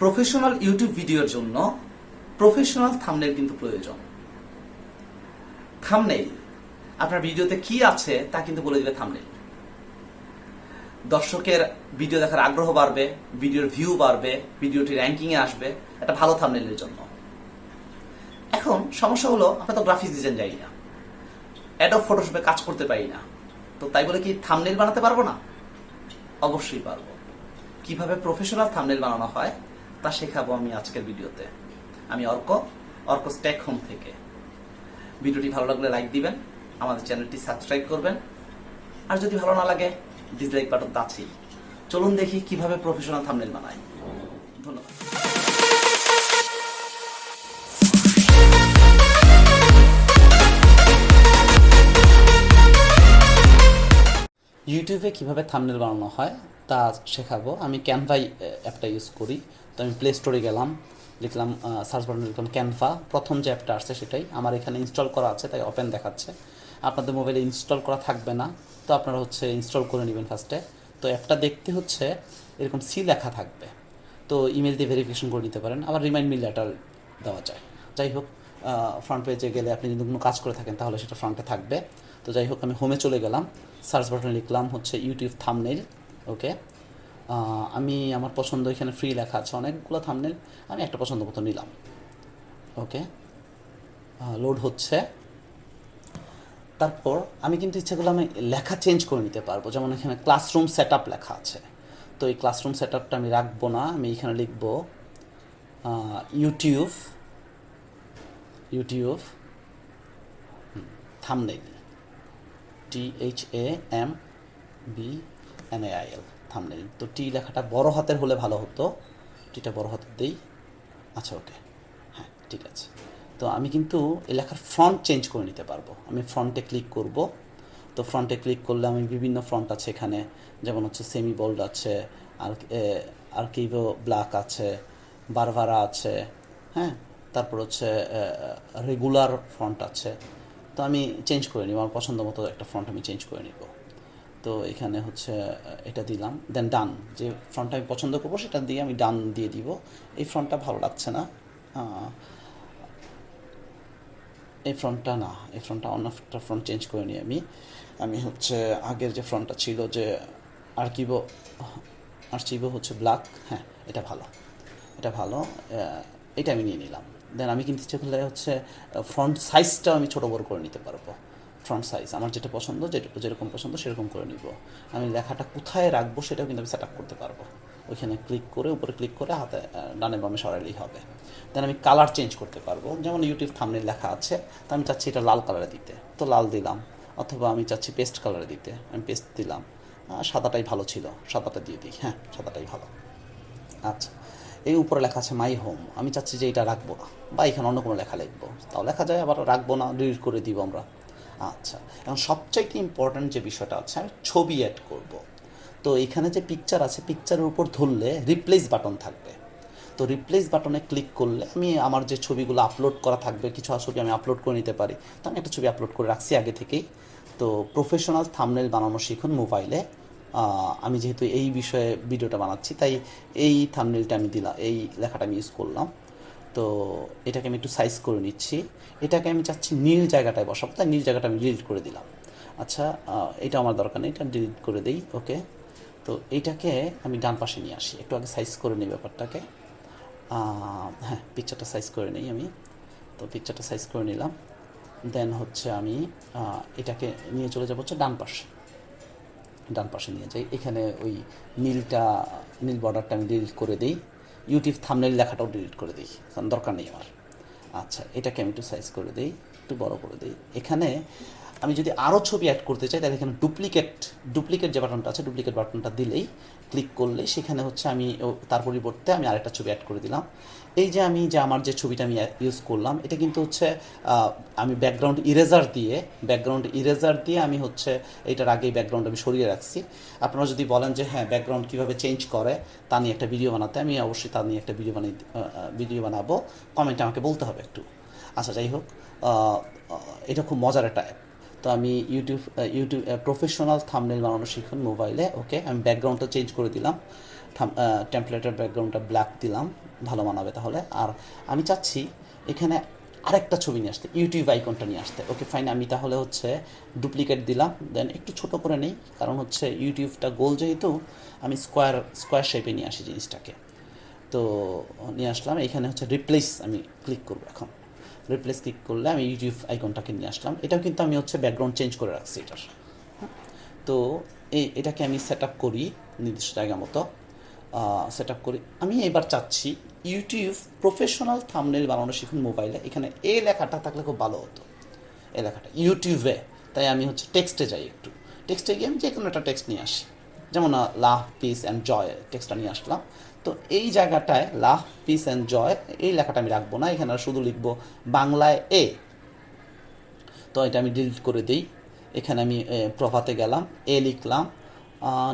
Professional YouTube ভিডিওর জন্য professional thumbnail কিন্তু প্রয়োজন। থাম্বনেল আপনার ভিডিওতে কি আছে তা কিন্তু বলে দিবে থাম্বনেল। দর্শকের ভিডিও দেখার আগ্রহ বাড়বে, ভিডিওর ভিউ বাড়বে, ভিডিওটি র্যাঙ্কিং এ আসবে একটা ভালো থাম্বনেলের জন্য। এখন সমস্যা হলো আমরা তো গ্রাফিক্স ডিজাইন জানি না, অ্যাডোব ফটোশপে কাজ করতে পারি না, তো তাই বলে কি থাম্বনেল বানাতে পারবো না? অবশ্যই পারবো। কিভাবে প্রফেশনাল থাম্বনেল বানানো হয় তা শেখাবো আমি আজকের ভিডিওতে। আমি অর্ক স্টেক হোম থেকে। ভিডিওটি ভালো লাগলে লাইক দিবেন, আমাদের চ্যানেলটি সাবস্ক্রাইব করবেন, আর যদি ভালো না লাগে ডিসলাইক বাটন তো আছেই। চলুন দেখি কিভাবে প্রফেশনাল থাম্বনেল বানাই। ধন্যবাদ। ইউটিউবে কিভাবে থাম্বনেল বানানো হয় তা শেখাবো। আমি ক্যানভা অ্যাপটা ইউজ করি। তো আমি প্লে স্টোরে গেলাম, লিখলাম সার্চ বাটনে লিখলাম ক্যানভা। প্রথম যে অ্যাপটা আসছে সেটাই আমার এখানে ইনস্টল করা আছে, তাই ওপেন দেখাচ্ছে। আপনাদের মোবাইলে ইনস্টল করা থাকবে না, তো আপনারা ইনস্টল করে নেবেন ফার্স্টে। তো অ্যাপটা দেখতে এরকম সি লেখা থাকবে, তো ইমেল দিয়ে ভেরিফিকেশন করে নিতে পারেন। আবার রিমাইন্ড মি লেটার দেওয়া যায়। যাই হোক, ফ্রন্ট পেজে গেলে আপনি যদি কোনো কাজ করে থাকেন তাহলে সেটা ফ্রন্টে থাকবে। তো যাই হোক, আমি হোমে চলে গেলাম, সার্চ বাটনে লিখলাম ইউটিউব থাম্বনেল। ওকে, আমি আমার পছন্দ, এখানে ফ্রি লেখা আছে অনেকগুলো থাম্বনেল, আমি একটা পছন্দ মতো নিলাম। ওকে, লোড হচ্ছে। তারপর আমি কিন্তু ইচ্ছা করলে আমি লেখা চেঞ্জ করে নিতে পারবো। যেমন এখানে ক্লাসরুম সেট আপ লেখা আছে, তো এই ক্লাসরুম সেট আপটা আমি রাখবো না, আমি এখানে লিখবো ইউটিউব থাম্বনেল, THAMBNAIL থাম্বনেল। তো টি লেখাটা বড় হাতের হলে ভালো হতো, টিটা বড় হাতের দেই। আচ্ছা, ওকে, হ্যাঁ ঠিক আছে। তো আমি কিন্তু এই লেখার ফন্ট চেঞ্জ করে নিতে পারবো। আমি ফ্রন্টে ক্লিক করব। তো ফ্রন্টে ক্লিক করলে আমি বিভিন্ন ফ্রন্ট আছে এখানে, যেমন সেমি বোল্ড আছে, আর্কিভো ব্ল্যাক আছে, বারভারা আছে, হ্যাঁ, তারপর রেগুলার ফন্ট আছে। তো আমি চেঞ্জ করে নিব, আমার পছন্দ মতো একটা ফন্ট আমি চেঞ্জ করে নিব। তো এখানে এটা দিলাম, দেন ডান। যে ফন্টটা আমি পছন্দ করবো সেটা দিয়ে আমি ডান দিয়ে দিব। এই ফন্টটা ভালো লাগছে না, এই ফ্রন্টটা না, এই ফ্রন্টটা অন্য একটা ফ্রন্ট চেঞ্জ করে নিই আমি আগের যে ফ্রন্টটা ছিল, যে আর্কিভো ব্ল্যাক, হ্যাঁ এটা ভালো, এটা আমি নিয়ে নিলাম। দেন আমি কিন্তু ইচ্ছে করলে ফ্রন্ট সাইজটাও আমি ছোটো বড় করে নিতে পারবো। ফ্রন্ট সাইজ আমার যেটা পছন্দ, যেরকম পছন্দ সেরকম করে নিব। আমি লেখাটা কোথায় রাখবো সেটাও কিন্তু আমি সেট আপ করতে পারবো। ওইখানে ক্লিক করে, উপরে ক্লিক করে হাতে ডানে বামে সরালেই হবে। দেন আমি কালার চেঞ্জ করতে পারবো। যেমন ইউটিউব থাম্বনেল লেখা আছে, তো আমি চাচ্ছি এটা লাল কালারে দিতে, তো লাল দিলাম। অথবা আমি চাচ্ছি পেস্ট কালারে দিতে, আমি পেস্ট দিলাম। সাদাটাই ভালো ছিল, সাদাটা দিয়ে দিই, হ্যাঁ সাদাটাই ভালো। আচ্ছা, এই উপরে লেখা আছে মাই হোম, আমি চাচ্ছি যে এটা রাখবো না, বা এখানে অন্য কোনো লেখা লিখবো, তাও লেখা যায়, আবার রাখবো না, ডিলিট করে দিব আমরা। আচ্ছা, এখন সবচাইতে ইম্পর্ট্যান্ট যে বিষয়টা আছে, আমি ছবি অ্যাড করব। তো এখানে যে পিকচার আছে, পিকচারের উপর ধরলে রিপ্লেস বাটন থাকবে। তো রিপ্লেস বাটনে ক্লিক করলে আমি আমার যে ছবিগুলো আপলোড করা থাকবে, কিছু ছবি আমি আপলোড করে নিতে পারি। তো আমি একটা ছবি আপলোড করে রাখছি আগে থেকেই। তো প্রফেশনাল থাম্বনেল বানানো শিখুন মোবাইলে। আমি যেহেতু এই বিষয়ে ভিডিওটা বানাচ্ছি, তাই এই থাম্বনেলটা আমি দিলাম, এই লেখাটা আমি ইউজ করলাম। তো এটাকে আমি একটু সাইজ করে নিচ্ছি। এটাকে আমি চাচ্ছি নীল জায়গাটায় বসাবো, তাই নীল জায়গাটা আমি ডিলিট করে দিলাম। আচ্ছা, এটা আমার দরকার নেই, এটা ডিলিট করে দিই। ওকে, তো এইটাকে আমি ডান পাশে নিয়ে আসি, একটু আগে সাইজ করে নিই ব্যাপারটাকে। হ্যাঁ, পিকচারটা সাইজ করে নিই আমি। তো পিকচারটা সাইজ করে নিলাম। দেন আমি এটাকে নিয়ে চলে যাবো ডান পাশে নিয়ে যাই। এখানে ওই নীল বর্ডারটা আমি ডিলিট করে দিই। ইউটিউব থাম্বনেল লেখাটাও ডিলিট করে দিই, কারণ দরকার নেই আমার। আচ্ছা, এটাকে আমি একটু সাইজ করে দিই, একটু বড় করে দিই। এখানে আমি যদি আরও ছবি অ্যাড করতে চাই, তাহলে এখানে ডুপ্লিকেট যে বাটনটা আছে, ডুপ্লিকেট বাটনটা দিলেই, ক্লিক করলেই সেখানে আমি তার পরিবর্তে আমি আরেকটা ছবি অ্যাড করে দিলাম। এই যে আমার যে ছবিটা আমি ইউজ করলাম, এটা কিন্তু আমি ব্যাকগ্রাউন্ড ইরেজার দিয়ে আমি এইটার আগেই ব্যাকগ্রাউন্ড আমি সরিয়ে রাখছি। আপনারা যদি বলেন যে হ্যাঁ ব্যাকগ্রাউন্ড কীভাবে চেঞ্জ করে তা নিয়ে একটা ভিডিও বানাতে, আমি অবশ্যই তা নিয়ে একটা ভিডিও বানাবো, কমেন্টে আমাকে বলতে হবে একটু। আচ্ছা, যাই হোক, এটা খুব মজার একটা অ্যাপ। তো আমি ইউটিউব প্রফেশনাল থাম্বনেল বানানো শিখুন মোবাইলে। ওকে, আমি ব্যাকগ্রাউন্ডটা চেঞ্জ করে দিলাম। টেমপ্লেটের ব্যাকগ্রাউন্ডটা ব্ল্যাক দিলাম, ভালো মানাবে তাহলে। আর আমি চাচ্ছি এখানে আরেকটা ছবি নিয়ে আসতে, ইউটিউব আইকনটা নিয়ে আসতে। ওকে ফাইন, আমি তাহলে হচ্ছে ডুপ্লিকেট দিলাম, দেন একটু ছোট করে নেই, কারণ হচ্ছে ইউটিউবটা গোল যেহেতু আমি স্কোয়ার শেপে নিয়ে আসি জিনিসটাকে। তো নিয়ে আসলাম, এখানে হচ্ছে রিপ্লেস আমি ক্লিক করবো। এখন রিপ্লেস ক্লিক করলে আমি ইউটিউব আইকনটাকে নিয়ে আসলাম। এটাও কিন্তু আমি হচ্ছে ব্যাকগ্রাউন্ড চেঞ্জ করে রাখছি এটার। তো এটাকে আমি সেট আপ করি নির্দিষ্ট জায়গা মতো, সেট আপ করি। আমি এবার চাচ্ছি ইউটিউব প্রফেশনাল থাম্বনেল বানানো শিখুন মোবাইলে। এখানে এ লেখাটা থাকলে খুব ভালো হতো, এ লেখাটা ইউটিউবে। তাই আমি হচ্ছে টেক্সটে যাই, একটু টেক্সটে গিয়ে আমি যে কোনো একটা টেক্সট নিয়ে আসি, যেমন লাভ পিস অ্যান্ড জয় টেক্সটটা নিয়ে আসলাম। তো এই জায়গাটায় লাভ পিস অ্যান্ড জয় এই লেখাটা আমি রাখবো না, এখানে শুধু লিখবো বাংলায় এ। তো এটা আমি ডিলিট করে দিই। এখানে আমি প্রভাতে গেলাম, এ লিখলাম,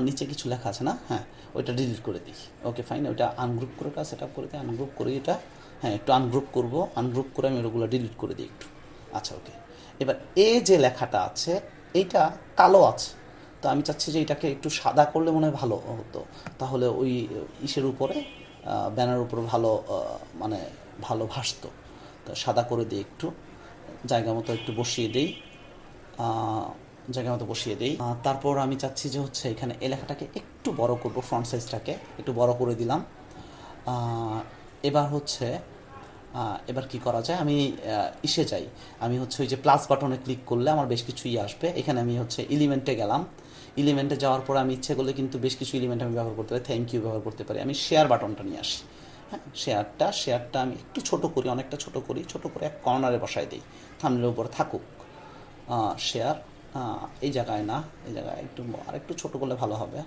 নিচে কিছু লেখা আছে না, হ্যাঁ ওইটা ডিলিট করে দিই। ওকে ফাইন, ওইটা আনগ্রুপ করে এটা সেট আপ করে দিই, আনগ্রুপ করে এটা, হ্যাঁ একটু আনগ্রুপ করবো, আনগ্রুপ করে আমি ওগুলো ডিলিট করে দিই একটু। আচ্ছা ওকে, এবার এ যে লেখাটা আছে এইটা কালো আছে, তো আমি চাচ্ছি যে এটাকে একটু সাদা করলে মনে হয় ভালো হতো, তাহলে ওই ইসের উপরে ব্যানার উপরে ভালো মানে ভালো ভাসতো। তো সাদা করে দিই একটু, জায়গা মতো একটু বসিয়ে দিই, জায়গা মতো বসিয়ে দিই। তারপর আমি চাচ্ছি যে হচ্ছে এখানে এই লেখাটাকে একটু বড় করব, ফ্রন্ট সাইজটাকে একটু বড় করে দিলাম। এবার হচ্ছে এবার কি করা যায়, আমি ইসে যাই, আমি হচ্ছে ওই যে প্লাস বাটনে ক্লিক করলে আমার বেশ কিছু আসবে। এখানে আমি হচ্ছে এলিমেন্টে গেলাম, এলিমেন্টে যাওয়ার পর আমি ইচ্ছে করলে কিন্তু বেশ কিছু এলিমেন্ট আমি ব্যবহার করতে পারি, থ্যাংক ইউ ব্যবহার করতে পারি। আমি শেয়ার বাটনটা নিয়ে আসি, হ্যাঁ শেয়ারটা আমি একটু ছোট করি, অনেকটা ছোট করি, ছোট করে এক কর্নারে বসাই দিই, থাম্বনেলের উপরে থাকুক। শেয়ার এই জায়গায় না, এই জায়গায় একটু আরেকটু ছোটো করলে ভালো হবে।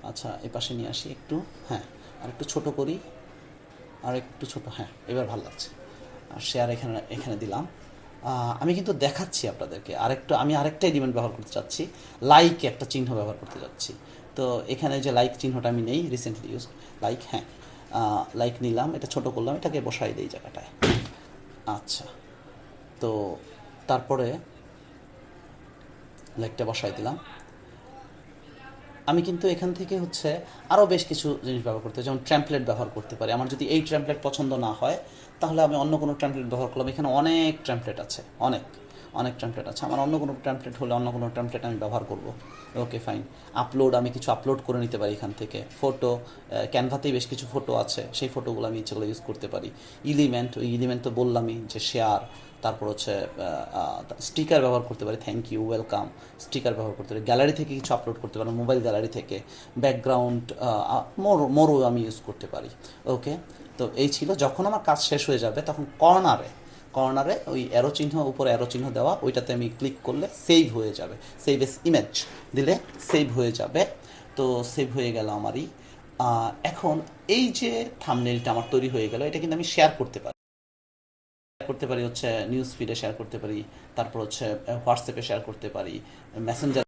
আচ্ছা এই পাশে নিয়ে আসি একটু, হ্যাঁ আরেকটু ছোটো করি, আর একটু ছোটো, হ্যাঁ এবার ভালো লাগছে। আর শেয়ার এখানে এখানে দিলাম। আমি কিন্তু দেখাচ্ছি আপনাদেরকে আমি আরেকটা এলিমেন্ট ব্যবহার করতে চাচ্ছি, লাইক একটা চিহ্ন ব্যবহার করতে যাচ্ছি। তো এখানে যে লাইক চিহ্নটা আমি নেই, রিসেন্টলি ইউজ লাইক, হ্যাঁ লাইক নিলাম, এটা ছোটো করলাম, এটাকে বসাই দিই জায়গাটায়। আচ্ছা, তো তারপরে লাইকটা বসাই দিলাম। আমি কিন্তু এখান থেকে হচ্ছে আরও বেশ কিছু জিনিস ব্যবহার করতে, যেমন ট্র্যাম্পলেট ব্যবহার করতে পারি। আমার যদি এই ট্র্যাম্পলেট পছন্দ না হয় তাহলে আমি অন্য কোনো ট্র্যাম্পলেট ব্যবহার করলাম। এখানে অনেক ট্র্যাম্পলেট আছে, অনেক ট্র্যাম্পলেট আছে। আমার অন্য কোনো ট্র্যাম্পলেট হলে অন্য কোনো ট্র্যাম্পলেট আমি ব্যবহার করব। ওকে ফাইন, আমি কিছু আপলোড করে নিতে পারি এখান থেকে। ফটো, ক্যানভাতেই বেশ কিছু ফটো আছে, সেই ফটোগুলো আমি ইচ্ছেগুলো ইউজ করতে পারি। ওই এলিমেন্ট তো বললামই যে শেয়ার, তারপর হচ্ছে স্টিকার ব্যবহার করতে পারি, থ্যাংক ইউ, ওয়েলকাম, স্টিকার ব্যবহার করতে পারি। গ্যালারি থেকে কিছু আপলোড করতে পারি, মোবাইল গ্যালারি থেকে। ব্যাকগ্রাউন্ড মোরও আমি ইউজ করতে পারি। ওকে, তো এই ছিল। যখন আমার কাজ শেষ হয়ে যাবে তখন কর্নারে ওই অ্যারো চিহ্ন, উপরে অ্যারো চিহ্ন দেওয়া, ওইটাতে আমি ক্লিক করলে সেভ হয়ে যাবে, সেভ এস ইমেজ দিলে সেভ হয়ে যাবে। তো সেভ হয়ে গেল আমারই। এখন এই যে থাম্বনেইলটা আমার তৈরি হয়ে গেল, এটা কিন্তু আমি শেয়ার করতে পারি হচ্ছে নিউজ ফিডে শেয়ার করতে পারি, তারপর হচ্ছে হোয়াটসঅ্যাপে শেয়ার করতে পারি, মেসেঞ্জার